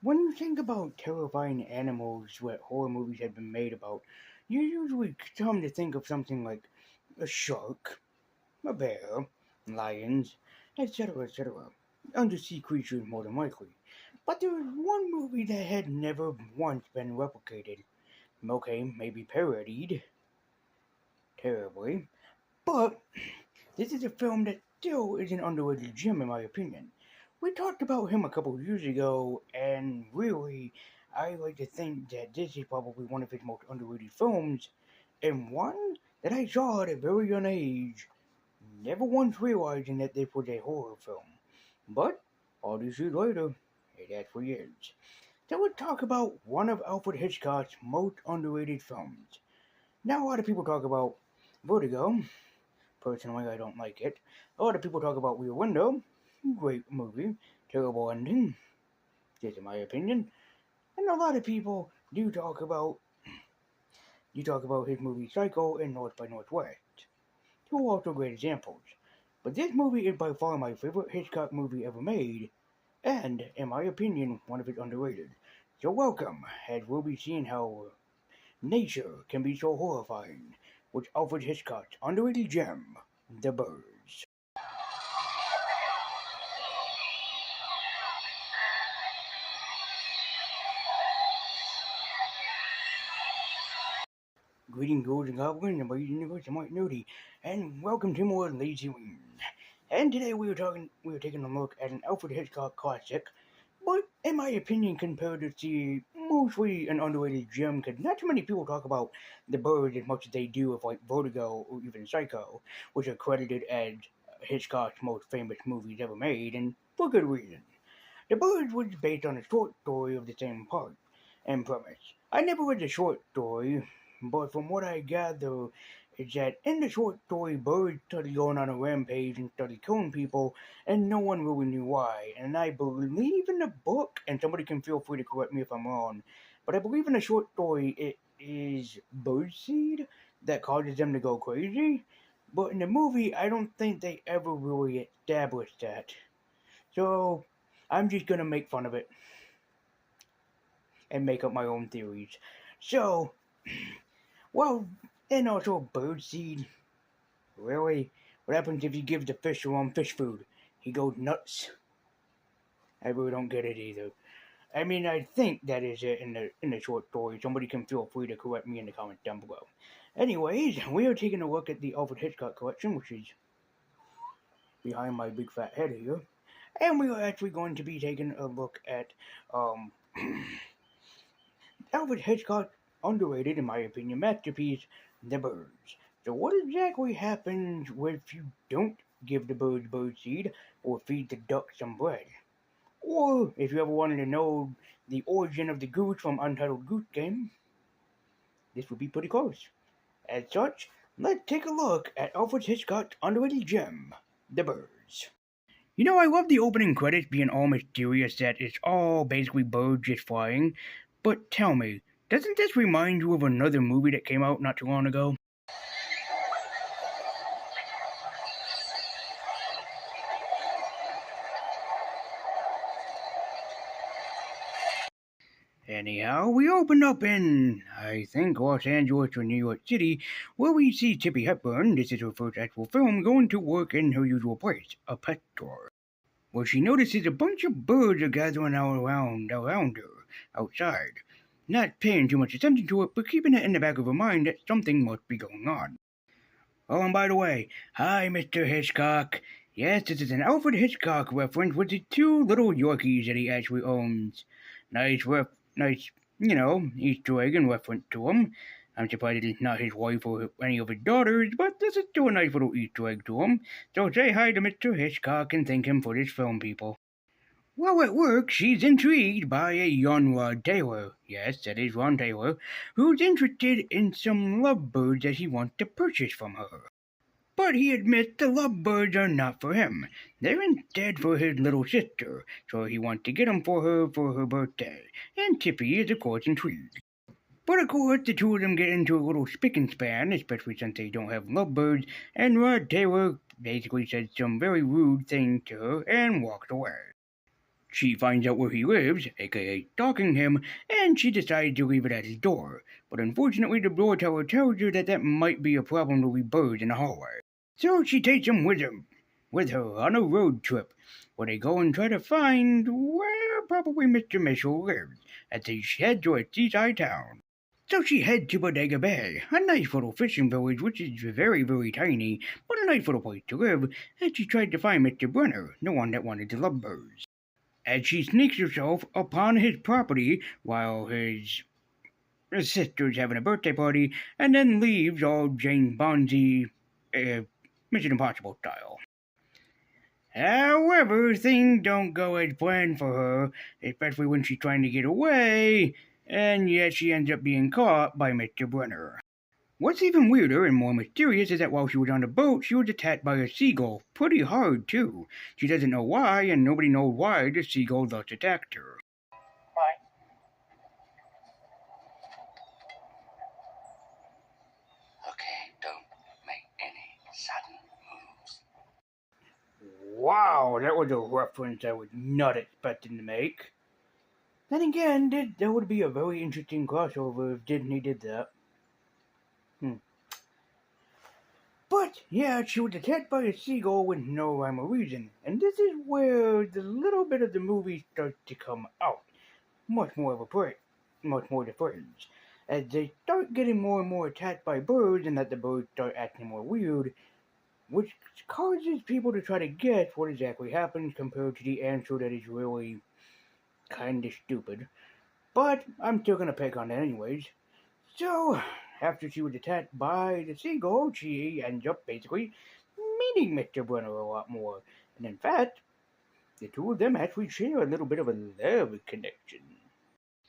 When you think about terrifying animals what horror movies have been made about, you usually come to think of something like a shark, a bear, lions, etc., etc. Undersea creatures more than likely. But there was one movie that had never once been replicated. Okay, maybe parodied terribly, but this is a film that still is an underrated gem in my opinion. We talked about him a couple years ago, and really, I like to think that this is probably one of his most underrated films, and one that I saw at a very young age, never once realizing that this was a horror film. But all these years later, it actually is. So let's talk about one of Alfred Hitchcock's most underrated films. Now, a lot of people talk about Vertigo. Personally, I don't like it. A lot of people talk about Rear Window. Great movie. Terrible ending. Just in my opinion. And a lot of people do talk about his movie Psycho and North by Northwest. Two also great examples. But this movie is by far my favorite Hitchcock movie ever made, and, in my opinion, one of its underrated. So welcome, as we'll be seeing how nature can be so horrifying, with Alfred Hitchcock's underrated gem, The Birds. Greetings, ghouls and goblins, and boys in the universe, I'm White Nudie, and welcome to more Lazyween. And today we are taking a look at an Alfred Hitchcock classic, but in my opinion, compared to the mostly an underrated gem, because not too many people talk about The Birds as much as they do with like Vertigo or even Psycho, which are credited as Hitchcock's most famous movies ever made, and for good reason. The Birds was based on a short story of the same part and premise. I never read the short story, but from what I gather, is that in the short story, birds started going on a rampage and started killing people, and no one really knew why. And I believe in the book, and somebody can feel free to correct me if I'm wrong, but I believe in the short story it is birdseed that causes them to go crazy. But in the movie, I don't think they ever really established that. So I'm just gonna make fun of it and make up my own theories. So, well, and also birdseed. Really? What happens if you give the fish the wrong fish food? He goes nuts. I really don't get it either. I mean, I think that is it in the short story. Somebody can feel free to correct me in the comments down below. Anyways, we are taking a look at the Alfred Hitchcock collection, which is behind my big fat head here, and we are actually going to be taking a look at um Alfred Hitchcock's underrated, in my opinion, masterpiece, The Birds. So what exactly happens if you don't give the birds birdseed or feed the ducks some bread? Or if you ever wanted to know the origin of the goose from Untitled Goose Game, this would be pretty close. As such, let's take a look at Alfred Hitchcock's underrated gem, The Birds. You know, I love the opening credits being all mysterious that it's all basically birds just flying. But tell me, doesn't this remind you of another movie that came out not too long ago? Anyhow, we open up in, I think, Los Angeles or New York City, where we see Tippi Hepburn, this is her first actual film, going to work in her usual place, a pet store, where she notices a bunch of birds are gathering around her, outside. Not paying too much attention to it, but keeping it in the back of her mind that something must be going on. Oh, and by the way, hi, Mr. Hitchcock. Yes, this is an Alfred Hitchcock reference with the two little Yorkies that he actually owns. Nice, Easter egg in reference to him. I'm surprised it's not his wife or any of his daughters, but this is still a nice little Easter egg to him. So say hi to Mr. Hitchcock and thank him for this film, people. While at work, she's intrigued by a young Rod Taylor, yes, that is Ron Taylor, who's interested in some lovebirds that he wants to purchase from her. But he admits the lovebirds are not for him. They're instead for his little sister, so he wants to get them for her birthday. And Tippy is of course intrigued. But of course, the two of them get into a little spick and span, especially since they don't have lovebirds, and Rod Taylor basically says some very rude thing to her and walks away. She finds out where he lives, aka stalking him, and she decides to leave it at his door. But unfortunately, the door teller tells her that that might be a problem to leave birds in the hallway. So she takes him with her on a road trip, where they go and try to find where probably Mr. Mitchell lives, as they head to a seaside town. So she heads to Bodega Bay, a nice little fishing village which is very, very tiny, but a nice little place to live, as she tried to find Mr. Brunner, the one that wanted the lovebirds. As she sneaks herself upon his property while his sister's having a birthday party, and then leaves all James Bondsy, Mission Impossible style. However, things don't go as planned for her, especially when she's trying to get away, and yet she ends up being caught by Mr. Brunner. What's even weirder and more mysterious is that while she was on the boat, she was attacked by a seagull. Pretty hard, too. She doesn't know why, and nobody knows why the seagull thus attacked her. Why? Okay, don't make any sudden moves. Wow, that was a reference I was not expecting to make. Then again, that would be a very interesting crossover if Disney did that. But, yeah, she was attacked by a seagull with no rhyme or reason, and this is where the little bit of the movie starts to come out. Much more the friends. As they start getting more and more attacked by birds, and that the birds start acting more weird, which causes people to try to guess what exactly happened compared to the answer that is really kinda stupid. But I'm still gonna pick on it anyways. So, after she was attacked by the seagull, she ends up basically meeting Mr. Brunner a lot more. And in fact, the two of them actually share a little bit of a love connection.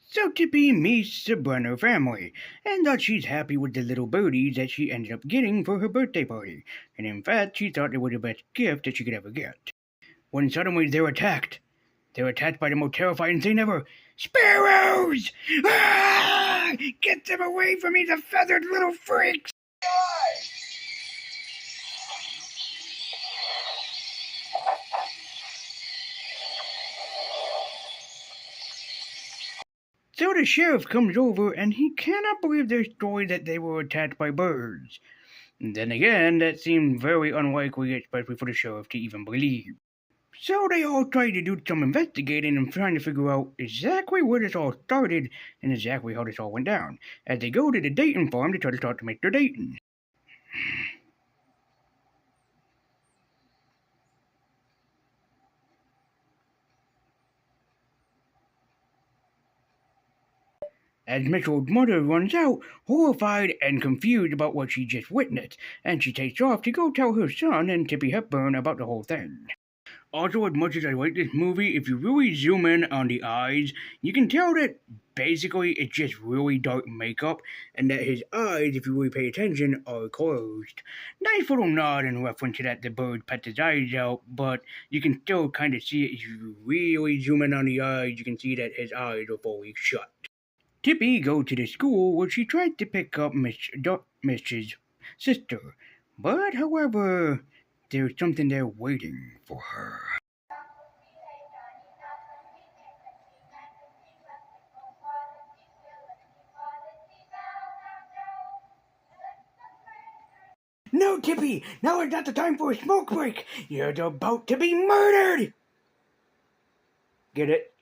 So Tippy meets the Brunner family, and thought she's happy with the little birdies that she ended up getting for her birthday party. And in fact, she thought it was the best gift that she could ever get. When suddenly they're attacked. They're attacked by the most terrifying thing ever. Sparrows! Ah! Get them away from me, the feathered little freaks! So the sheriff comes over and he cannot believe their story that they were attacked by birds. And then again, that seemed very unlikely, especially for the sheriff to even believe. So they all try to do some investigating and trying to figure out exactly where this all started and exactly how this all went down, as they go to the Dayton farm to try to talk to Mr. Dayton. As Mitchell's mother runs out, horrified and confused about what she just witnessed, and she takes off to go tell her son and Tippy Hepburn about the whole thing. Also, as much as I like this movie, if you really zoom in on the eyes, you can tell that basically it's just really dark makeup, and that his eyes, if you really pay attention, are closed. Nice little nod in reference to that the bird pets his eyes out, but you can still kind of see it if you really zoom in on the eyes, you can see that his eyes are fully shut. Tippy goes to the school where she tried to pick up Mrs. sister, but however, there's something there waiting for her. No, Tippy! Now is not the time for a smoke break! You're about to be murdered! Get it?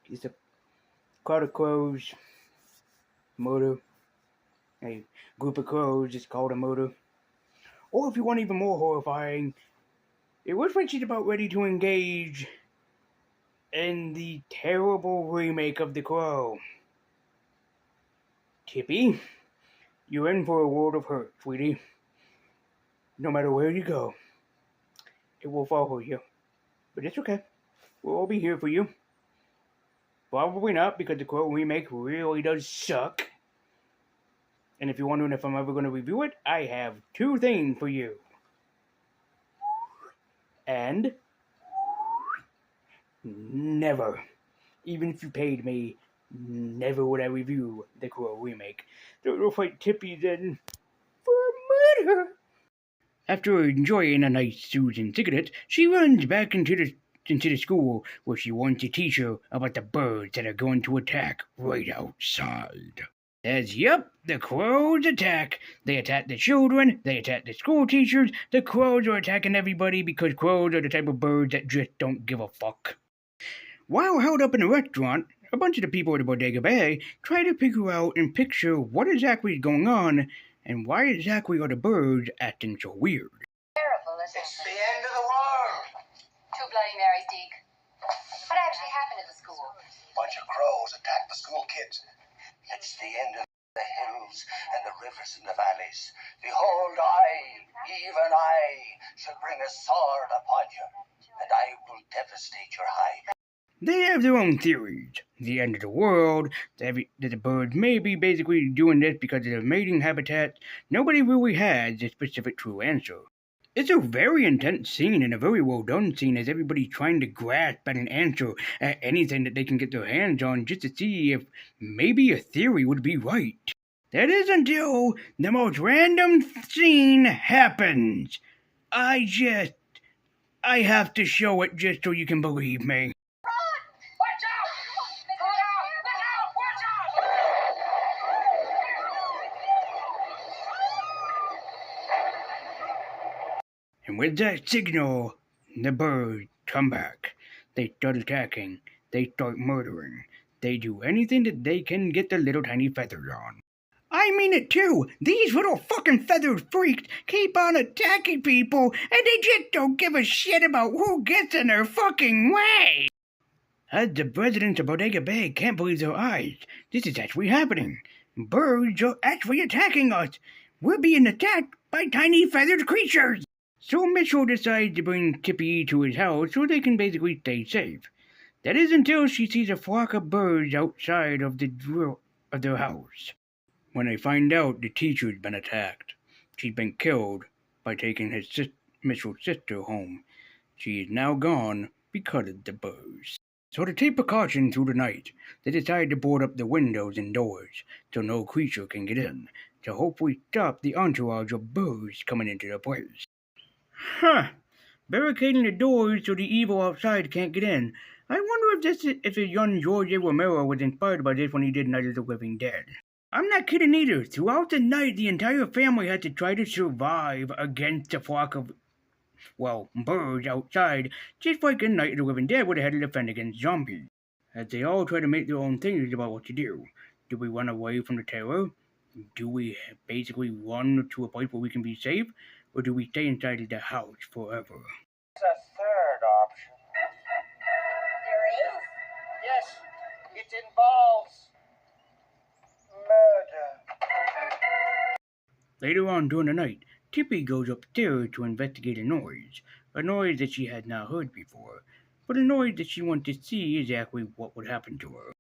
It's a crowd of crows. Murder. A group of crows is called a murder. Or if you want even more horrifying, it was when she's about ready to engage in the terrible remake of The Crow. Tippy, you're in for a world of hurt, sweetie. No matter where you go, it will follow you. But it's okay. We'll all be here for you. Probably not, because The Crow remake really does suck. And if you're wondering if I'm ever going to review it, I have two things for you. And never, even if you paid me, never would I review The Crow remake. Don't know if I Tippy then for murder. After enjoying a nice Susan cigarette, she runs back into the into the school where she warns the teacher about the birds that are going to attack right outside. The crows attack. They attack the children, they attack the school teachers. The crows are attacking everybody because crows are the type of birds that just don't give a fuck. While held up in a restaurant, a bunch of the people at the Bodega Bay try to figure out and picture what exactly is going on and why exactly are the birds acting so weird. Terrible, isn't it? It's the end of the world. Two Bloody Marys, Deke. What actually happened at the school? Bunch of crows attacked the school kids. It's the end of the hills and the rivers and the valleys. Behold, even I, shall bring a sword upon you, and I will devastate your hide. They have their own theories. The end of the world, that the birds may be basically doing this because of their mating habitat. Nobody really has a specific true answer. It's a very intense scene and a very well done scene as everybody's trying to grasp at an answer at anything that they can get their hands on just to see if maybe a theory would be right. That is until the most random scene happens. I have to show it just so you can believe me. And with that signal, the birds come back. They start attacking. They start murdering. They do anything that they can get their little tiny feathers on. I mean it too! These little fucking feathered freaks keep on attacking people, and they just don't give a shit about who gets in their fucking way! As the residents of Bodega Bay can't believe their eyes, this is actually happening. Birds are actually attacking us. We're being attacked by tiny feathered creatures. So Mitchell decides to bring Tippy to his house so they can basically stay safe. That is until she sees a flock of birds outside of their house. When they find out the teacher's been attacked, she's been killed by taking Mitchell's sister home. She is now gone because of the birds. So to take precaution through the night, they decide to board up the windows and doors so no creature can get in, to hopefully stop the entourage of birds coming into the place. Barricading the doors so the evil outside can't get in. I wonder if the young George A. Romero was inspired by this when he did Night of the Living Dead. I'm not kidding either. Throughout the night, the entire family had to try to survive against a flock of, birds outside, just like in Night of the Living Dead would have had to defend against zombies. As they all try to make their own theories about what to do. Do we run away from the terror? Do we basically run to a place where we can be safe? Or do we stay inside of the house forever? There's a third option. There is? Yes, it involves murder. Later on during the night, Tippy goes upstairs to investigate a noise that she had not heard before, but a noise that she wants to see exactly what would happen to her.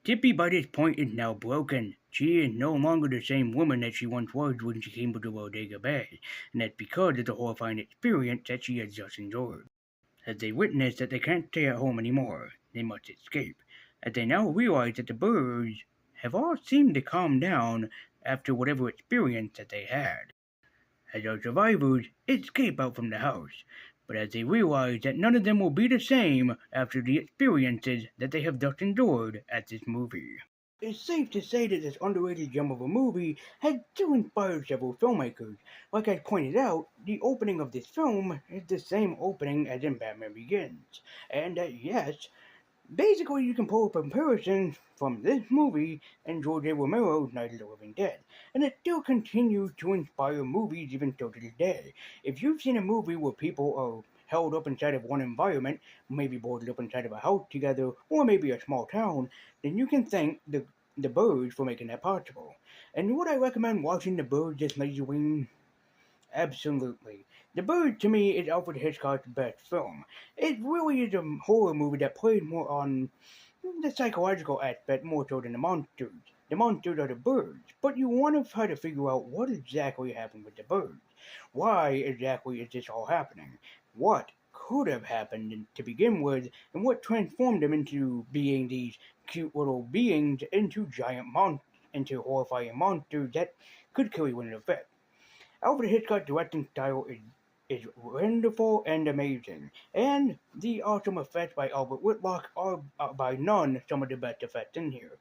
Tippy by this point is now broken. She is no longer the same woman that she once was when she came to the Bodega Bay, and that's because of the horrifying experience that she has just endured. As they witness that they can't stay at home anymore, they must escape, as they now realize that the birds have all seemed to calm down after whatever experience that they had. As our survivors escape out from the house, but as they realize that none of them will be the same after the experiences that they have just endured at this movie. It's safe to say that this underrated gem of a movie has still inspired several filmmakers. Like I pointed out, the opening of this film is the same opening as in Batman Begins. And yes, basically you can pull a comparison from this movie and George A. Romero's Night of the Living Dead, and it still continues to inspire movies even till to this day. If you've seen a movie where people are held up inside of one environment, maybe boarded up inside of a house together, or maybe a small town, then you can thank the birds for making that possible. And would I recommend watching The Birds as Lazyween? Absolutely. The Bird, to me, is Alfred Hitchcock's best film. It really is a horror movie that plays more on the psychological aspect more so than the monsters. The monsters are the birds, but you want to try to figure out what exactly happened with the birds. Why exactly is this all happening? What could have happened to begin with, and what transformed them into being these cute little beings into horrifying monsters that could kill you in an effect. Alfred Hitchcock's directing style is wonderful and amazing, and the awesome effects by Albert Whitlock are by none some of the best effects in here.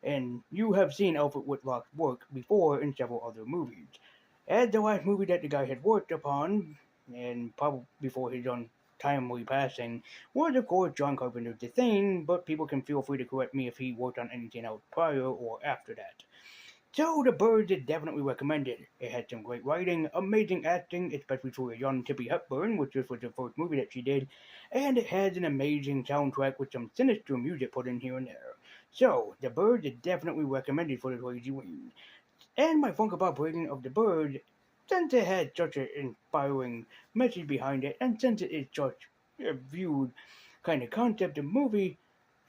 And you have seen Alfred Whitlock's work before in several other movies. As the last movie that the guy had worked upon, and probably before his untimely passing, was of course John Carpenter's The Thing, but people can feel free to correct me if he worked on anything else prior or after that. So, The Birds is definitely recommended. It had some great writing, amazing acting, especially for a young Tippi Hepburn, which this was the first movie that she did, and it has an amazing soundtrack with some sinister music put in here and there. So, The Birds is definitely recommended for the Lazyween. And my Funko Pop rating of The Bird, since it had such an inspiring message behind it, and since it is such a viewed kind of concept of movie,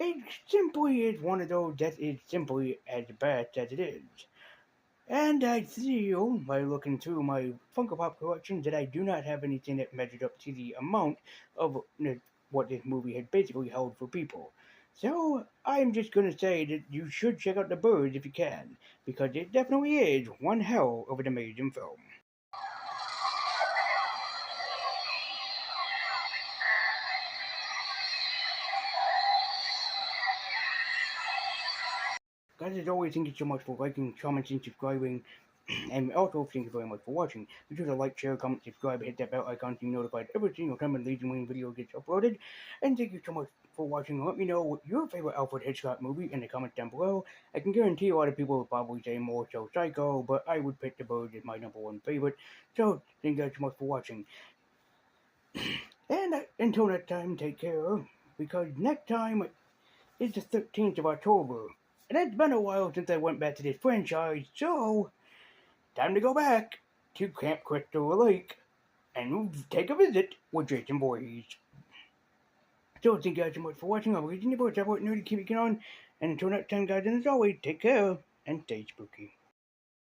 it simply is one of those that is simply as best as it is. And I feel, by looking through my Funko Pop collection, that I do not have anything that measures up to the amount of what this movie had basically held for people. So I'm just gonna say that you should check out The Birds if you can, because it definitely is one hell of an amazing film. Guys, as always, thank you so much for liking, commenting, subscribing, and also thank you very much for watching. Be sure to like, share, comment, subscribe, hit that bell icon to be notified every single time a Lazyween video gets uploaded. And thank you so much for watching. Let me know what your favorite Alfred Hitchcock movie in the comments down below. I can guarantee a lot of people will probably say more so Psycho, but I would pick The Birds as my #1 favorite. So, thank you guys so much for watching. And until next time, take care, because next time is the 13th of October. And it's been a while since I went back to this franchise, so time to go back to Camp Crystal Lake and take a visit with Jason Voorhees. So thank you guys so much for watching. I'll be reading the books. I want you to keep it on. And until next time, guys, and as always, take care and stay spooky.